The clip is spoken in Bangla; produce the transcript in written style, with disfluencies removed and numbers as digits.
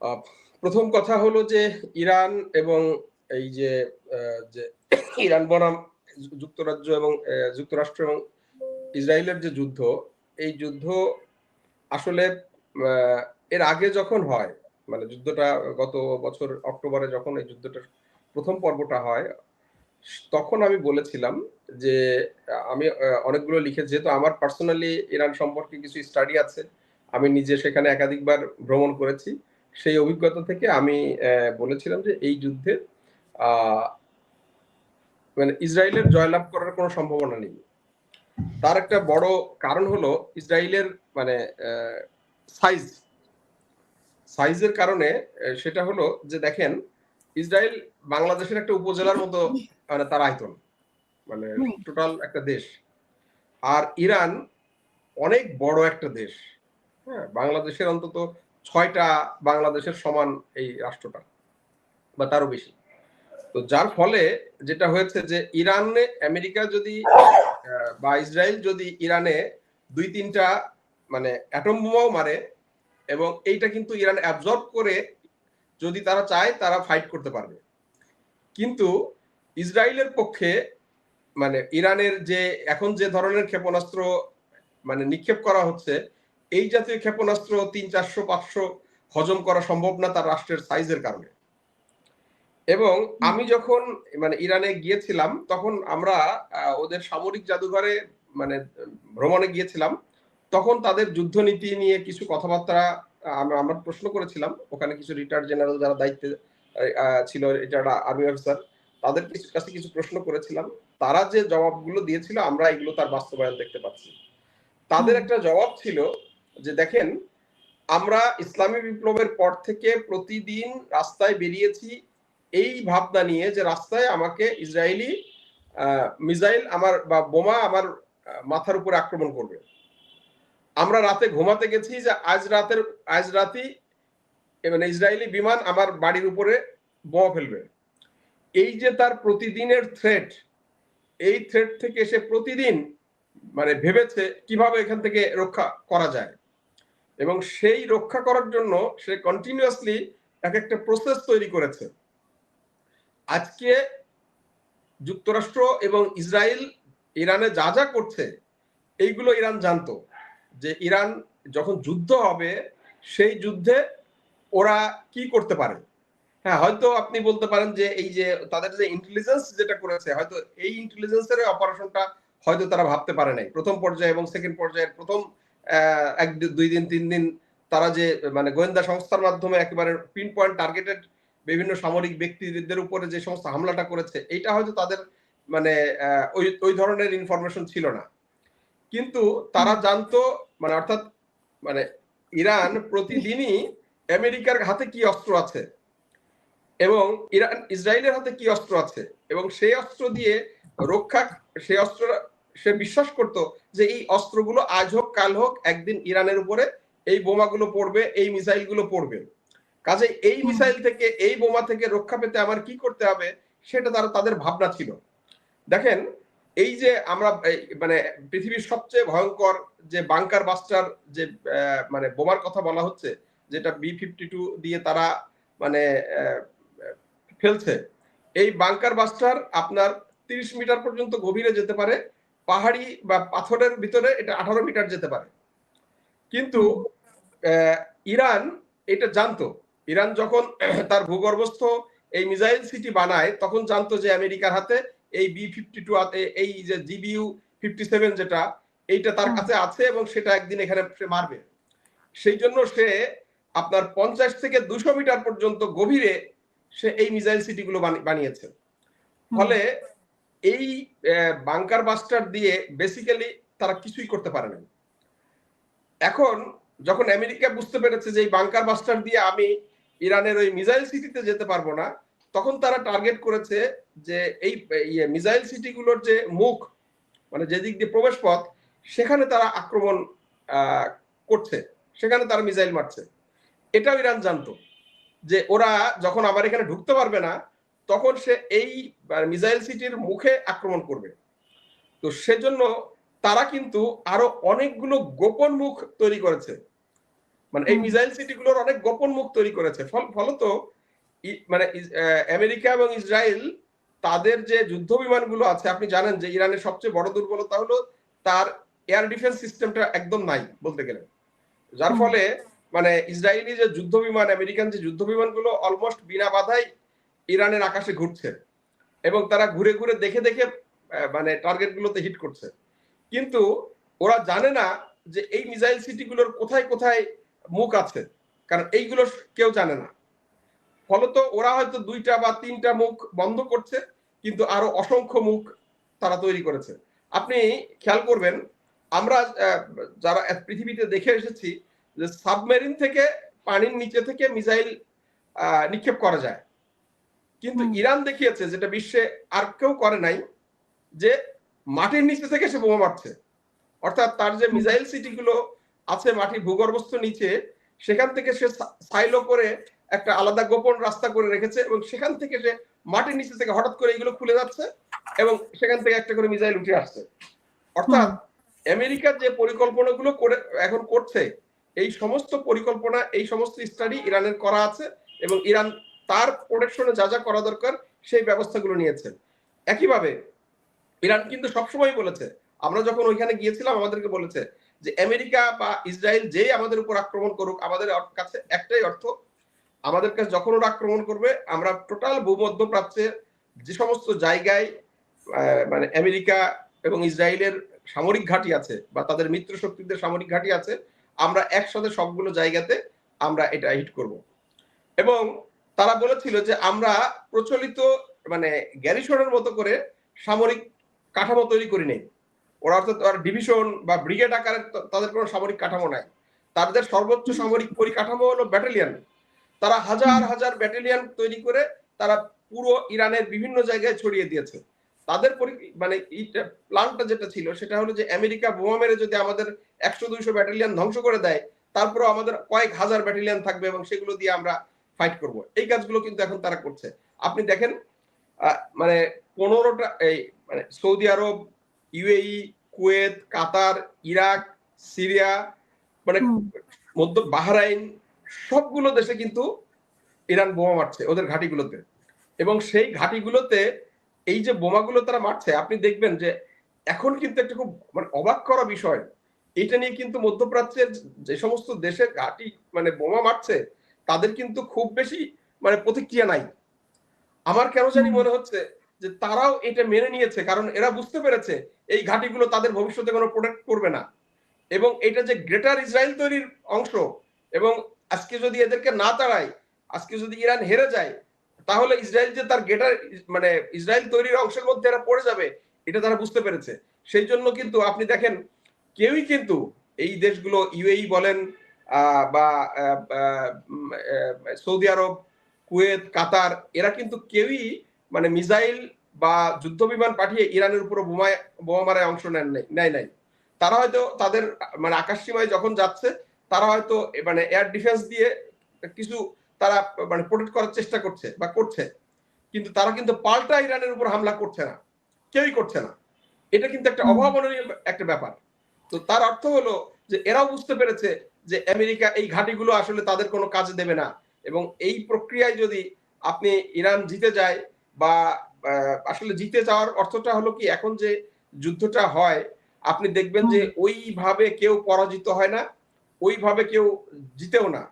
আহ, প্রথম কথা হলো যে ইরান এবং এই যে যে ইরান বনাম যুক্তরাজ্য এবং যুক্তরাষ্ট্র এবং ইসরায়েলের যে যুদ্ধ, এই যুদ্ধ আসলে এর আগে যখন হয়, মানে যুদ্ধটা গত বছর অক্টোবরে যখন এই যুদ্ধটার প্রথম পর্বটা হয়, তখন আমি বলেছিলাম যে আমি অনেকগুলো লিখেছি, যেহেতু আমার পার্সোনালি ইরান সম্পর্কে কিছু স্টাডি আছে, আমি নিজে সেখানে একাধিকবার ভ্রমণ করেছি। সেই অভিজ্ঞতা থেকে আমি বলেছিলাম যে এই যুদ্ধে মানে ইসরায়েলের জয়লাভ করার কোনো সম্ভাবনা নেই। তার একটা বড় কারণ হলো ইসরায়েলের মানে সাইজ সাইজের কারণে। সেটা হলো যে দেখেন, ইসরায়েল বাংলাদেশের একটা উপজেলার মতো, মানে তার আয়তন, মানে টোটাল একটা দেশ। আর ইরান অনেক বড় একটা দেশ। হ্যাঁ, বাংলাদেশের অন্তত 6টা বাংলাদেশের সমান এই রাষ্ট্রটা, বা তারও বেশি। তো যার ফলে যেটা হয়েছে যে ইরানে আমেরিকা যদি বা ইসরায়েল যদি ইরানে 2-3টা মানে অ্যাটম বোমাও মারে, এবং এইটা কিন্তু ইরান অ্যাবজর্ব করে যদি তারা চায় তারা ফাইট করতে পারবে। কিন্তু ইসরায়েলের পক্ষে মানে ইরানের যে এখন যে ধরনের ক্ষেপণাস্ত্র মানে নিক্ষেপ করা হচ্ছে, এই জাতীয় ক্ষেপণাস্ত্র 300-400-500 হজম করা সম্ভব না তার রাষ্ট্রের সাইজের কারণে। এবং আমি যখন মানে ইরানে গিয়েছিলাম, তখন আমরা ওদের সামরিক জাদুঘরে মানে ভ্রমণে গিয়েছিলাম। তখন তাদের যুদ্ধনীতি নিয়ে কিছু কথাবার্তা আমরা প্রশ্ন করেছিলাম। ওখানে কিছু রিটায়ার্ড জেনারেল যারা দায়িত্বে ছিল, রিটায়ার্ড আর্মি অফিসার, তাদের কাছে কিছু প্রশ্ন করেছিলাম। তারা যে জবাবগুলো দিয়েছিল আমরা এগুলো তার বাস্তবায়ন দেখতে পাচ্ছি। তাদের একটা জবাব ছিল যে দেখেন, আমরা ইসলামী বিপ্লবের পর থেকে প্রতিদিন রাস্তায় বেরিয়েছি এই ভাবনা নিয়ে যে রাস্তায় আমাকে ইসরায়েলি মিসাইল আমার বা বোমা আমার মাথার উপরে আক্রমণ করবে। আমরা রাতে ঘুমাতে গেছি যে আজ রাতেই মানে ইসরায়েলি বিমান আমার বাড়ির উপরে বোমা ফেলবে। এই যে তার প্রতিদিনের থ্রেট, এই থ্রেট থেকে সে প্রতিদিন মানে ভেবেছে কিভাবে এখান থেকে রক্ষা করা যায়, এবং সেই রক্ষা করার জন্য সে কন্টিনিউয়াসলি এক একটা প্রসেস তৈরি করেছে। আজকে যুক্তরাষ্ট্র এবং ইসরায়েল ইরানে যা যা করছে, এইগুলো ইরান জানতো যে ইরান যখন যুদ্ধ হবে সেই যুদ্ধে ওরা কি করতে পারে। হ্যাঁ, হয়তো আপনি বলতে পারেন যে এই যে তাদের যে ইন্টেলিজেন্স যেটা করেছে, হয়তো এই ইন্টেলিজেন্সের অপারেশনটা হয়তো তারা ভাবতে পারে নাই প্রথম পর্যায়ে এবং সেকেন্ড পর্যায়ের প্রথম 1-2 দিন 3 দিন তারা যে মানে গোয়েন্দা সংস্থার মাধ্যমে একেবারে পিন পয়েন্ট টার্গেটেড বিভিন্ন সামরিক ব্যক্তিদের উপরে যে সমস্ত হামলাটা করেছে, এইটা হয়তো তাদের মানে ওই ধরনের ইনফরমেশন ছিল না। কিন্তু তারা জানতো, মানে অর্থাৎ মানে ইরান প্রতিদিনই আমেরিকার হাতে কি অস্ত্র আছে এবং ইসরায়েলের হাতে কি অস্ত্র আছে, এবং সেই অস্ত্র দিয়ে রক্ষা, সেই অস্ত্র সে বিশ্বাস করত যে এই অস্ত্রগুলো আজ হোক কাল হোক একদিন ইরানের উপরে এই বোমাগুলো পড়বে, এই মিসাইলগুলো পড়বে। কাজে এই মিসাইল থেকে, এই বোমা থেকে রক্ষা পেতে আমার কি করতে হবে সেটা তাদের ভাবনা ছিল। দেখেন, এই যে আমরা মানে পৃথিবীর সবচেয়ে ভয়ঙ্কর যে বাংকার বাস্টার যে মানে বোমার কথা বলা হচ্ছে, যেটা B-52 দিয়ে তারা মানে ফেলছে, এই বাংকার বাস্টার আপনার 30 মিটার পর্যন্ত গভীরে যেতে পারে, পাহাড়ি বা পাথরের ভিতরে এটা 18 মিটার যেতে পারে। কিন্তু ইরান এটা জানতো। ইরান যখন তার ভূগর্ভস্থ এই মিসাইল সিটি বানায় তখন জানতো যে আমেরিকার হাতে এই B-52 এই যে GBU-57 যেটা, এইটা তার কাছে আছে এবং সেটা একদিন এখানে সে মারবে। সেই জন্য সে আপনার 50 থেকে 200 মিটার পর্যন্ত গভীরে সে এই মিসাইল সিটিগুলো বানিয়েছে। ফলে এই বাংকার বাস্টার দিয়ে বেসিক্যালি তারা কিছুই করতে পারে না। এখন যখন আমেরিকা বুঝতে পেরেছে যে এই বাংকার বাস্টার দিয়ে আমি ইরানের ওই মিসাইল সিটিতে যেতে পারবো না, তখন তারা টার্গেট করেছে যে এই মিসাইল সিটিগুলোর যে মুখ, মানে যেদিক দিয়ে প্রবেশ পথ, সেখানে তারা আক্রমণ করছে, সেখানে তারা মিসাইল মারছে। এটাও ইরান জানতো যে ওরা যখন আমার এখানে ঢুকতে পারবে না তখন সে এই মিসাইল সিটির মুখে আক্রমণ করবে। তো সেজন্য তারা কিন্তু আরো অনেকগুলো গোপন মুখ তৈরি করেছে। মানে এই মিসাইল সিটিগুলোর অনেক গোপন মুখ তৈরি করেছে। ফলত মানে আমেরিকা এবং ইসরায়েল তাদের যে যুদ্ধ বিমানগুলো আছে, আপনি জানেন যে ইরানের সবচেয়ে বড় দুর্বলতা হলো তার এয়ার ডিফেন্স সিস্টেমটা একদম নাই বলতে গেলে। যার ফলে মানে ইসরায়েলি যে যুদ্ধ বিমান, আমেরিকান যে যুদ্ধ বিমানগুলো অলমোস্ট বিনা বাধাই ইরানের আকাশে ঘুরছে এবং তারা ঘুরে ঘুরে দেখে দেখে মানে টার্গেট গুলোতে হিট করছে। কিন্তু ওরা জানে না যে এই মিসাইল সিটিগুলোর কোথায় কোথায় মুখ আছে, কারণ এইগুলো কেউ জানে না। ফলত ওরা হয়তো 2টা বা 3টা মুখ বন্ধ করছে, কিন্তু আরো অসংখ্য মুখ তারা তৈরি করেছে। আপনি খেয়াল করবেন, আমরা যারা পৃথিবীতে দেখে এসেছি যে সাবমেরিন থেকে, পানির নিচে থেকে মিসাইল নিক্ষেপ করা যায়, কিন্তু ইরান দেখিয়েছে যেটা বিশ্বে আর কেউ করে নাই, যে মাটির নিচে থেকে সে বোমা মারছে। অর্থাৎ তার যে মিসাইল সিটি গুলো আছে মাটির ভূগর্ভস্থ নিচে, সেখান থেকে সে সাইলো করে একটা আলাদা গোপন রাস্তা করে রেখেছে এবং সেখান থেকে সে মাটির নিচে থেকে হঠাৎ করে এগুলো খুলে যাচ্ছে এবং সেখান থেকে একটা করে মিসাইল উঠে আসছে। অর্থাৎ আমেরিকার যে পরিকল্পনাগুলো করে এখন করছে, এই সমস্ত পরিকল্পনা, এই সমস্ত স্টাডি ইরানের করা আছে এবং ইরান তার প্রোটেকশনে যা যা করা দরকার সেই ব্যবস্থাগুলো নিয়েছে। একইভাবে ইরান কিন্তু সবসময় বলেছে, আমরা যখন ওইখানে গিয়েছিলাম আমাদেরকে বলেছে যে আমেরিকা বা ইসরায়েল যেই আমাদের উপর আক্রমণ করুক, আমাদের কাছে একটাই অর্থ, আমাদের কাছে যখন ওরা আক্রমণ করবে আমরা টোটাল ভূমধ্যপ্রাচ্যের যে সমস্ত জায়গায় মানে আমেরিকা এবং ইসরায়েলের সামরিক ঘাঁটি আছে বা তাদের মিত্র শক্তিদের সামরিক ঘাঁটি আছে, আমরা একসাথে সবগুলো জায়গাতে আমরা এটা হিট করব। এবং তারা বলেছিল যে আমরা প্রচলিত মানে গ্যারিসনের মতো করে সামরিক কাঠামো তৈরি করি নেই। ওরা অর্থাৎ ডিভিশন বা ব্রিগেড আকারে তাদের কোনো সামরিক কাঠামো নাই। তাদের সর্বোচ্চ সামরিক পরিকাঠামো হলো ব্যাটালিয়ন। তারা হাজার হাজার ব্যাটালিয়ন তৈরি করে তারা পুরো ইরানের বিভিন্ন জায়গায় ছড়িয়ে দিয়েছে। তাদের মানে প্ল্যানটা যেটা ছিল সেটা হলো যে আমেরিকা বোমা মেরে যদি আমাদের 100-200 ব্যাটালিয়ন ধ্বংস করে দেয়, তারপরে আমাদের কয়েক হাজার ব্যাটালিয়ন থাকবে এবং সেগুলো দিয়ে আমরা ফাইট করব। এই কাজগুলো কিন্তু এখন তারা করছে। আপনি দেখেন মানে 15টা এই মানে সৌদি আরব, ইউএই, কুয়েত, কাতার, ইরাক, সিরিয়া, মানে মধ্য বাহরাইন, সবগুলো দেশে কিন্তু ইরান বোমা মারছে ওদের ঘাঁটিগুলোতে। এবং সেই ঘাঁটিগুলোতে এই যে বোমাগুলো তারা মারছে, আপনি দেখবেন যে এখন কিন্তু একটা খুব মানে অবাক করা বিষয়, এটা নিয়ে কিন্তু মধ্যপ্রাচ্যের যে সমস্ত দেশের ঘাঁটি মানে বোমা মারছে তাদের কিন্তু খুব বেশি মানে প্রতিক্রিয়া নাই। আমার কেন জানি মনে হচ্ছে যে তারাও এটা মেনে নিয়েছে, কারণ এরা বুঝতে পেরেছে এই ঘাঁটিগুলো তাদের ভবিষ্যতে কোনো প্রোটেক্ট করবে না এবং এটা যে গ্রেটার ইসরায়েল তৈরির অংশ, এবং আজকে যদি এদেরকে না তাড়ায়, আজকে যদি ইরান হেরে যায়, তাহলে ইসরায়েল যে তার গ্রেটার মানে ইসরায়েল তৈরির অংশের মধ্যে এরা পড়ে যাবে, এটা তারা বুঝতে পেরেছে। সেই জন্য কিন্তু আপনি দেখেন কেউই কিন্তু এই দেশগুলো ইউএই বলেন বা সৌদি আরব, কুয়েত, কাতার, এরা কিন্তু কেউই মানে মিসাইল বা যুদ্ধ বিমান পাঠিয়ে ইরানের উপর বোমা মারায় অংশ নেয় নাই। তারা হয়তো তাদের মানে আকাশ সীমায় যখন যাচ্ছে, তারা হয়তো মানে এয়ার ডিফেন্স দিয়ে কিছু তারা মানে প্রোটেক্ট করার চেষ্টা করছে বা করছে, কিন্তু তারা কিন্তু পাল্টা ইরানের উপর হামলা করছে না, কেউই করছে না। এটা কিন্তু একটা অভাবনীয় একটা ব্যাপার। তো তার অর্থ হলো যে এরাও বুঝতে পেরেছে যে আমেরিকা এই ঘাঁটিগুলো আসলে তাদের কোনো কাজে দেবে না, এবং এই প্রক্রিয়ায় যদি আপনি ইরান জিতে যায় বা আসলে জিতে যাওয়ার অর্থটা হলো কি, এখন যে যুদ্ধটা হয় আপনি দেখবেন যে ওইভাবে কেউ পরাজিত হয় না, ওইভাবে কেউ জিতেও না।